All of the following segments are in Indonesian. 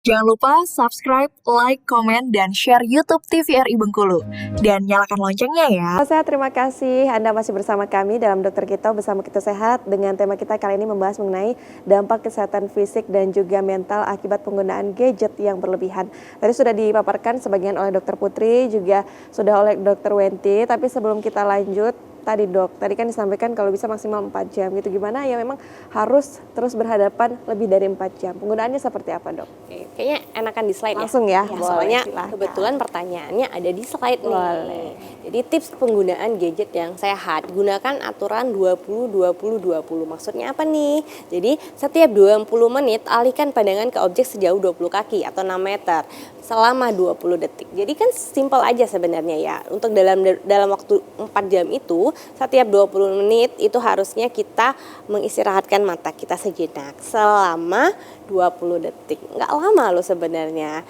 Jangan lupa subscribe, like, komen, dan share YouTube TVRI Bengkulu. Dan nyalakan loncengnya ya. Saya terima kasih Anda masih bersama kami dalam Dokter Kita Bersama Kita Sehat. Dengan tema kita kali ini membahas mengenai dampak kesehatan fisik dan juga mental akibat penggunaan gadget yang berlebihan. Tadi sudah dipaparkan sebagian oleh Dokter Putri, juga sudah oleh Dokter Wenti. Tapi sebelum kita lanjut, tadi kan disampaikan kalau bisa maksimal 4 jam gitu. Gimana ya, memang harus terus berhadapan lebih dari 4 jam. Penggunaannya seperti apa, Dok? Oke, kayaknya enakan di slide Langsung ya, boleh, soalnya silakan. kebetulan pertanyaannya ada di slide nih. Boleh. Jadi tips penggunaan gadget yang sehat, gunakan aturan 20-20-20. Maksudnya apa nih? Jadi setiap 20 menit alihkan pandangan ke objek sejauh 20 kaki atau 6 meter selama 20 detik. Jadi kan simpel aja sebenarnya ya. Untuk dalam waktu 4 jam itu, setiap 20 menit itu harusnya kita mengistirahatkan mata kita sejenak selama 20 detik. Nggak lama loh sebenarnya.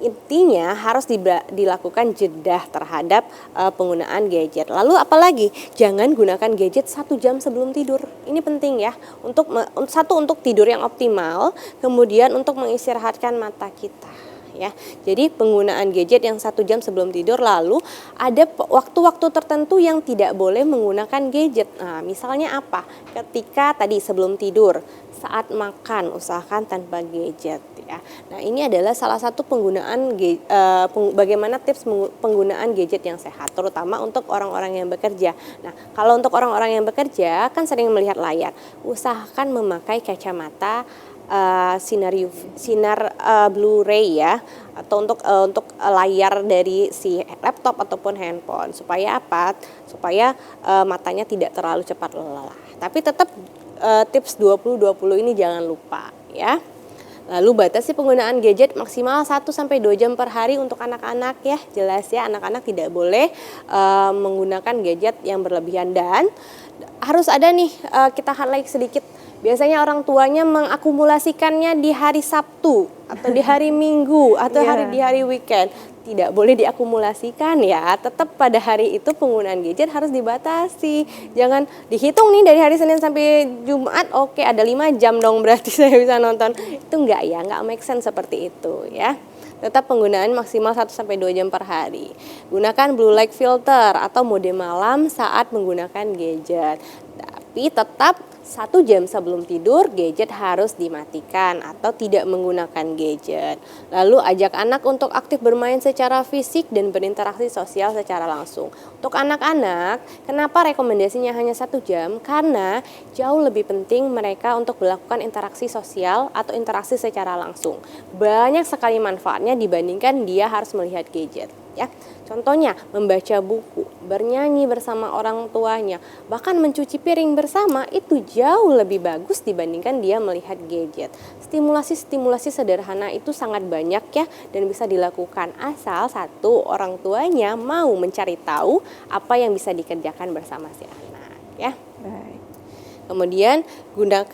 Intinya harus dilakukan jeda terhadap penggunaan gadget. Lalu apalagi jangan gunakan gadget 1 jam sebelum tidur. Ini penting ya, untuk tidur yang optimal, kemudian untuk mengistirahatkan mata kita. Ya, jadi penggunaan gadget yang 1 jam sebelum tidur, lalu ada waktu-waktu tertentu yang tidak boleh menggunakan gadget. Nah, misalnya apa? Ketika tadi sebelum tidur, saat makan usahakan tanpa gadget ya. Nah, ini adalah salah satu bagaimana tips penggunaan gadget yang sehat, terutama untuk orang-orang yang bekerja. Nah, kalau untuk orang-orang yang bekerja kan sering melihat layar, usahakan memakai kacamata sinar Blu-ray ya, atau untuk layar dari si laptop ataupun handphone, supaya apa? Supaya matanya tidak terlalu cepat lelah. Tapi tetap tips 20-20 ini jangan lupa ya. Lalu batasi penggunaan gadget maksimal 1-2 jam per hari untuk anak-anak ya. Jelas ya, anak-anak tidak boleh menggunakan gadget yang berlebihan. Dan harus ada nih, kita highlight sedikit. Biasanya orang tuanya mengakumulasikannya di hari Sabtu atau di hari Minggu atau di hari weekend. Tidak boleh diakumulasikan ya. Tetap pada hari itu penggunaan gadget harus dibatasi. Jangan dihitung nih dari hari Senin sampai Jumat, oke ada 5 jam dong berarti saya bisa nonton. Itu enggak ya, enggak make sense seperti itu ya. Tetap penggunaan maksimal 1-2 jam per hari. Gunakan blue light filter atau mode malam saat menggunakan gadget. Tapi tetap 1 jam sebelum tidur gadget harus dimatikan atau tidak menggunakan gadget. Lalu ajak anak untuk aktif bermain secara fisik dan berinteraksi sosial secara langsung. Untuk anak-anak, kenapa rekomendasinya hanya 1 jam? Karena jauh lebih penting mereka untuk melakukan interaksi sosial atau interaksi secara langsung. Banyak sekali manfaatnya dibandingkan dia harus melihat gadget. Ya, contohnya membaca buku, bernyanyi bersama orang tuanya, bahkan mencuci piring bersama itu jauh lebih bagus dibandingkan dia melihat gadget. Stimulasi sederhana itu sangat banyak ya, dan bisa dilakukan asal satu orang tuanya mau mencari tahu apa yang bisa dikerjakan bersama si anak ya. Baik. Kemudian udah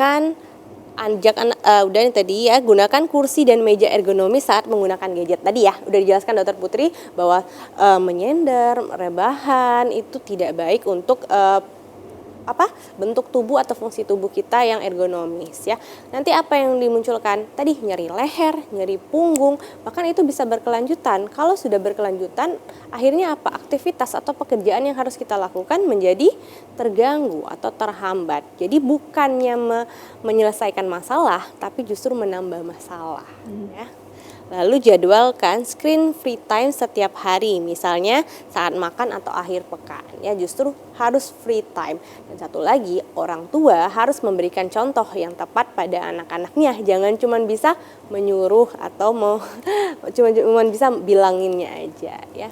tadi ya, gunakan kursi dan meja ergonomis saat menggunakan gadget. Tadi ya udah dijelaskan Dokter Putri bahwa menyender, rebahan itu tidak baik untuk bentuk tubuh atau fungsi tubuh kita yang ergonomis ya. Nanti apa yang dimunculkan? Tadi nyeri leher, nyeri punggung, bahkan itu bisa berkelanjutan. Kalau sudah berkelanjutan, akhirnya apa? Aktivitas atau pekerjaan yang harus kita lakukan menjadi terganggu atau terhambat. Jadi bukannya menyelesaikan masalah, tapi justru menambah masalah ya. Lalu jadwalkan screen free time setiap hari, misalnya saat makan atau akhir pekan. Ya, justru harus free time. Dan satu lagi, orang tua harus memberikan contoh yang tepat pada anak-anaknya. Jangan cuma bisa menyuruh atau cuma bisa bilanginnya aja ya.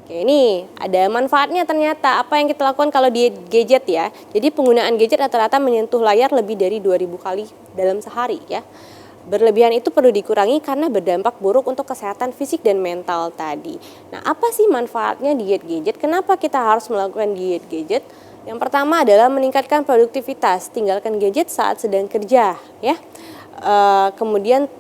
Oke, ini ada manfaatnya ternyata. Apa yang kita lakukan kalau di gadget ya. Jadi penggunaan gadget rata-rata menyentuh layar lebih dari 2000 kali dalam sehari ya. Berlebihan itu perlu dikurangi karena berdampak buruk untuk kesehatan fisik dan mental tadi. Nah, apa sih manfaatnya diet gadget? Kenapa kita harus melakukan diet gadget? Yang pertama adalah meningkatkan produktivitas. Tinggalkan gadget saat sedang kerja, ya. Kemudian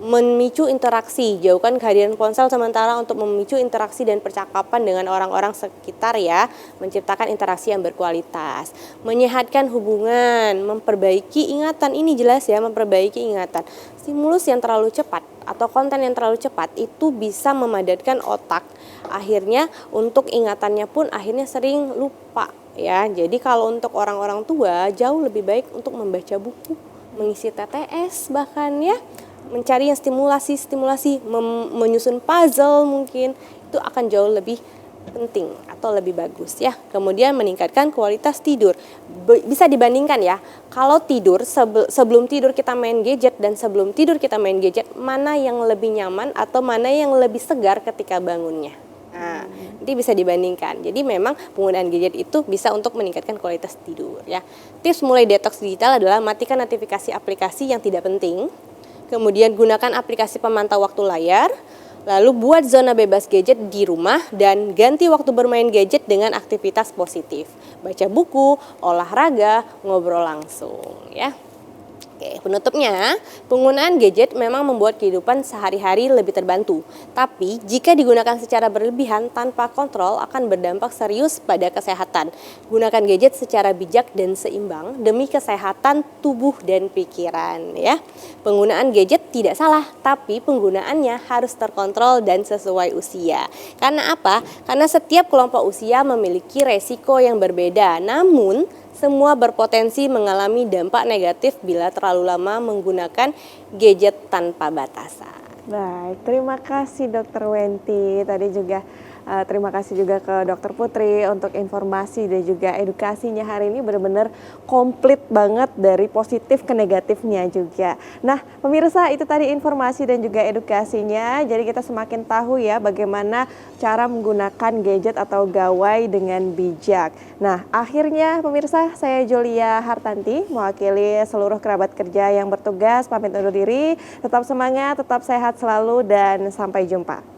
memicu interaksi, jauhkan kehadiran ponsel sementara untuk memicu interaksi dan percakapan dengan orang-orang sekitar ya, menciptakan interaksi yang berkualitas, menyehatkan hubungan, memperbaiki ingatan, ini jelas ya, memperbaiki ingatan. Stimulus yang terlalu cepat atau konten yang terlalu cepat itu bisa memadatkan otak, akhirnya untuk ingatannya pun akhirnya sering lupa ya. Jadi kalau untuk orang-orang tua jauh lebih baik untuk membaca buku, mengisi TTS bahkan ya, mencari yang stimulasi, menyusun puzzle mungkin, itu akan jauh lebih penting atau lebih bagus ya. Kemudian meningkatkan kualitas tidur. Bisa dibandingkan ya, kalau tidur sebelum tidur kita main gadget dan sebelum tidur kita main gadget, mana yang lebih nyaman atau mana yang lebih segar ketika bangunnya. Nah, nanti bisa dibandingkan. Jadi memang penggunaan gadget itu bisa untuk meningkatkan kualitas tidur ya. Tips mulai detox digital adalah matikan notifikasi aplikasi yang tidak penting. Kemudian gunakan aplikasi pemantau waktu layar, lalu buat zona bebas gadget di rumah dan ganti waktu bermain gadget dengan aktivitas positif. Baca buku, olahraga, ngobrol langsung ya. Oke, penutupnya, penggunaan gadget memang membuat kehidupan sehari-hari lebih terbantu. Tapi, jika digunakan secara berlebihan tanpa kontrol akan berdampak serius pada kesehatan. Gunakan gadget secara bijak dan seimbang demi kesehatan tubuh dan pikiran ya. Penggunaan gadget tidak salah, tapi penggunaannya harus terkontrol dan sesuai usia. Karena apa? Karena setiap kelompok usia memiliki resiko yang berbeda. Namun, semua berpotensi mengalami dampak negatif bila terlalu lama menggunakan gadget tanpa batasan. Baik, terima kasih Dokter Wenti. Tadi juga terima kasih juga ke Dokter Putri untuk informasi dan juga edukasinya hari ini benar-benar komplit banget dari positif ke negatifnya juga. Nah, pemirsa itu tadi informasi dan juga edukasinya. Jadi kita semakin tahu ya bagaimana cara menggunakan gadget atau gawai dengan bijak. Nah, akhirnya pemirsa, saya Julia Hartanti mewakili seluruh kerabat kerja yang bertugas pamit undur diri. Tetap semangat, tetap sehat selalu dan sampai jumpa.